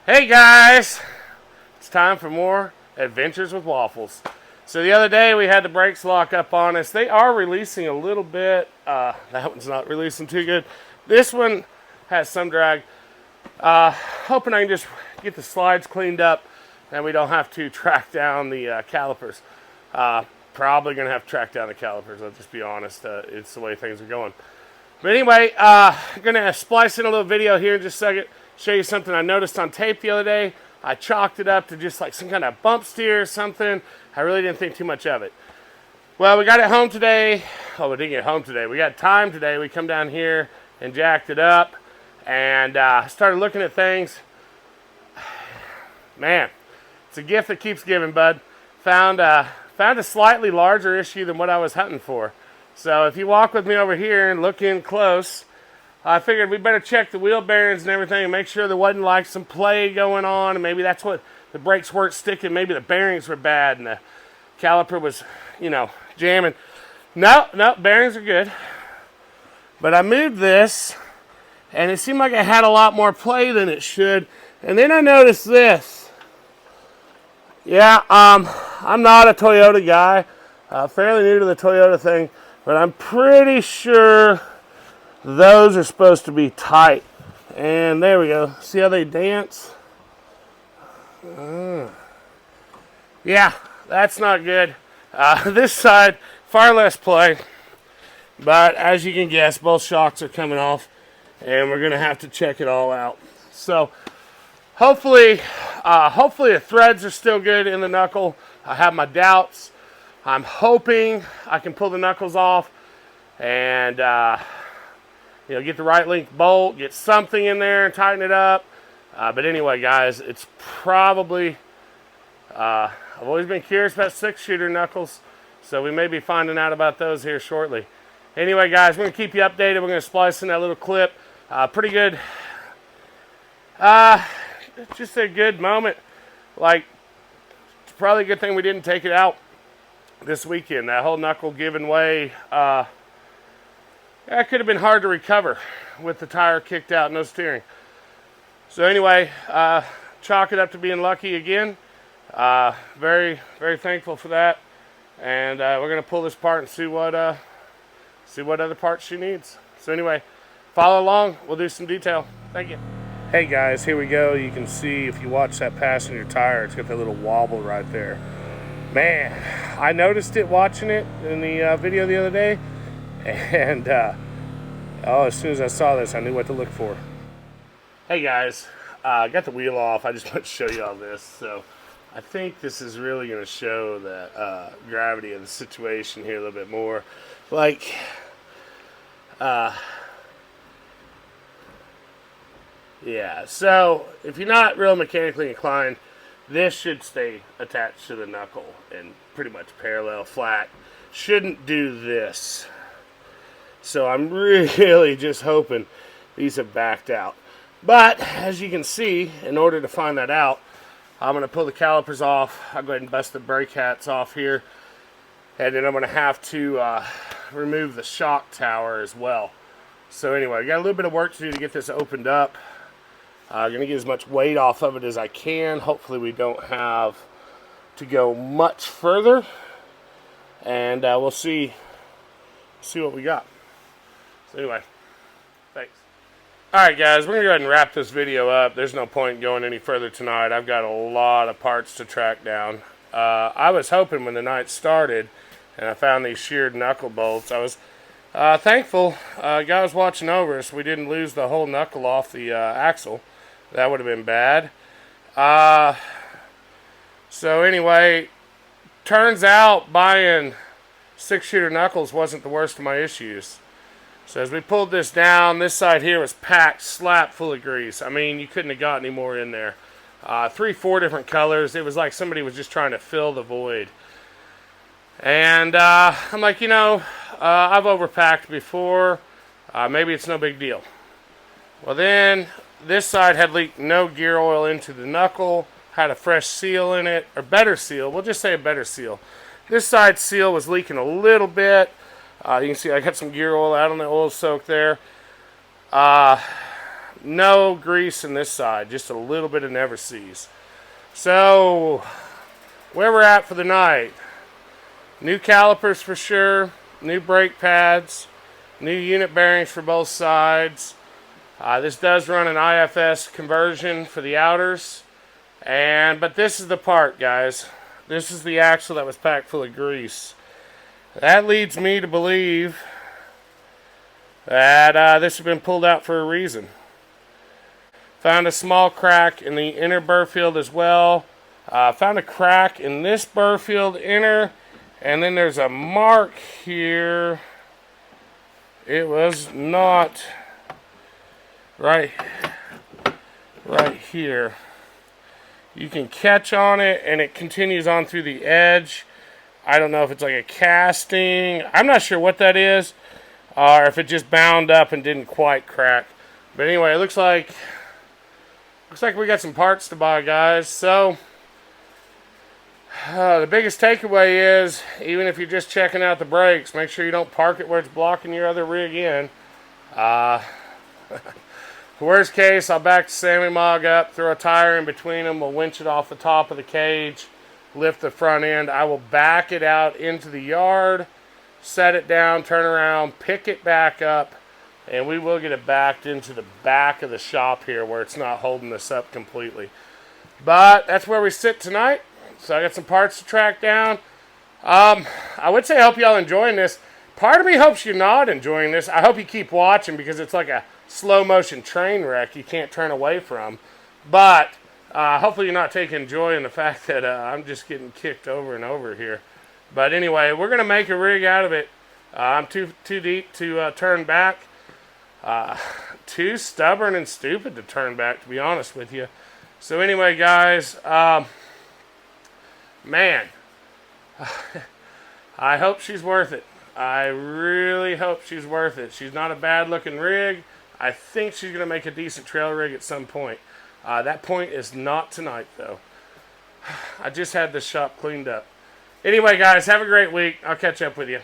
Hey guys, it's time for more Adventures with Waffles. So the other day we had the brakes lock up on us. They are releasing a little bit. That one's not releasing too good. This one has some drag. Hoping I can just get the slides cleaned up and we don't have to track down the calipers. Probably going to have to track down the calipers, I'll just be honest. It's the way things are going. But anyway, I'm going to splice in a little video here in just a second. Show you something I noticed on tape the other day. I chalked it up to just like some kind of bump steer or something. I really didn't think too much of it. Well, we got it home today. Oh, we didn't get home today. We got time today. We come down here and jacked it up and started looking at things. Man, it's a gift that keeps giving, bud. Found a slightly larger issue than what I was hunting for. So if you walk with me over here and look in close, I figured we better check the wheel bearings and everything and make sure there wasn't like some play going on, and maybe that's what the brakes weren't sticking. Maybe the bearings were bad and the caliper was, jamming. No, bearings are good. But I moved this and it seemed like it had a lot more play than it should. And then I noticed this. Yeah, I'm not a Toyota guy. Fairly new to the Toyota thing, but I'm pretty sure those are supposed to be tight. And there we go. See how they dance? Yeah, that's not good. This side, far less play. But as you can guess, both shocks are coming off. And we're going to have to check it all out. So hopefully the threads are still good in the knuckle. I have my doubts. I'm hoping I can pull the knuckles off and get the right length bolt, get something in there and tighten it up. But anyway, guys, it's probably, I've always been curious about 6-shooter knuckles, so we may be finding out about those here shortly. Anyway, guys, we're going to keep you updated. We're going to splice in that little clip. Pretty good. Just a good moment. Like, it's probably a good thing we didn't take it out this weekend. That whole knuckle giving way, it could have been hard to recover with the tire kicked out, no steering. So anyway, chalk it up to being lucky again. Very, very thankful for that. And we're going to pull this apart and see what other parts she needs. So anyway, follow along. We'll do some detail. Thank you. Hey guys, here we go. You can see if you watch that passenger tire, it's got that little wobble right there. Man, I noticed it watching it in the video the other day. And, as soon as I saw this, I knew what to look for. Hey guys, I got the wheel off. I just want to show you all this. So I think this is really going to show the gravity of the situation here a little bit more. Like, yeah, so if you're not real mechanically inclined, this should stay attached to the knuckle and pretty much parallel, flat. Shouldn't do this. So I'm really just hoping these have backed out. But as you can see, in order to find that out, I'm going to pull the calipers off. I'll go ahead and bust the brake hats off here. And then I'm going to have to remove the shock tower as well. So anyway, I got a little bit of work to do to get this opened up. I'm going to get as much weight off of it as I can. Hopefully we don't have to go much further. And we'll see what we got. So anyway, thanks. Alright guys, we're going to go ahead and wrap this video up. There's no point going any further tonight. I've got a lot of parts to track down. I was hoping when the night started and I found these sheared knuckle bolts, I was thankful a guy was watching over us. We didn't lose the whole knuckle off the axle. That would have been bad. So anyway, turns out buying 6-shooter knuckles wasn't the worst of my issues. So as we pulled this down, this side here was packed slap full of grease. I mean, you couldn't have got any more in there. 3-4 different colors. It was like somebody was just trying to fill the void. And I'm like, I've overpacked before. Maybe it's no big deal. Well, then this side had leaked no gear oil into the knuckle, had a fresh seal in it, or better seal. We'll just say a better seal. This side seal was leaking a little bit. You can see I got some gear oil out on the oil soak there. no grease in this side, just a little bit of never sees. So, where we're at for the night. New calipers for sure, new brake pads, new unit bearings for both sides. This does run an IFS conversion for the outers. But this is the part, guys. This is the axle that was packed full of grease. That leads me to believe that this has been pulled out for a reason. Found a small crack in the inner burr field as well. Found a crack in this burr field inner. And then there's a mark here. It was not right here. You can catch on it, and it continues on through the edge. I don't know if it's like a casting. I'm not sure what that is, or if it just bound up and didn't quite crack. But anyway, it looks like we got some parts to buy, guys. So the biggest takeaway is, even if you're just checking out the brakes, make sure you don't park it where it's blocking your other rig in. Worst case, I'll back the Sammy Mog up, throw a tire in between them, we'll winch it off the top of the cage, lift the front end. I will back it out into the yard, set it down, turn around, pick it back up, and we will get it backed into the back of the shop here where it's not holding us up completely. But that's where we sit tonight. So I got some parts to track down. I would say I hope y'all enjoying this. Part of me hopes you're not enjoying this. I hope you keep watching because it's like a slow motion train wreck you can't turn away from. But hopefully you're not taking joy in the fact that I'm just getting kicked over and over here. But anyway, we're going to make a rig out of it. I'm too deep to turn back. Too stubborn and stupid to turn back, to be honest with you. So anyway, guys, man, I hope she's worth it. I really hope she's worth it. She's not a bad looking rig. I think she's going to make a decent trail rig at some point. That point is not tonight, though. I just had this shop cleaned up. Anyway, guys, have a great week. I'll catch up with you.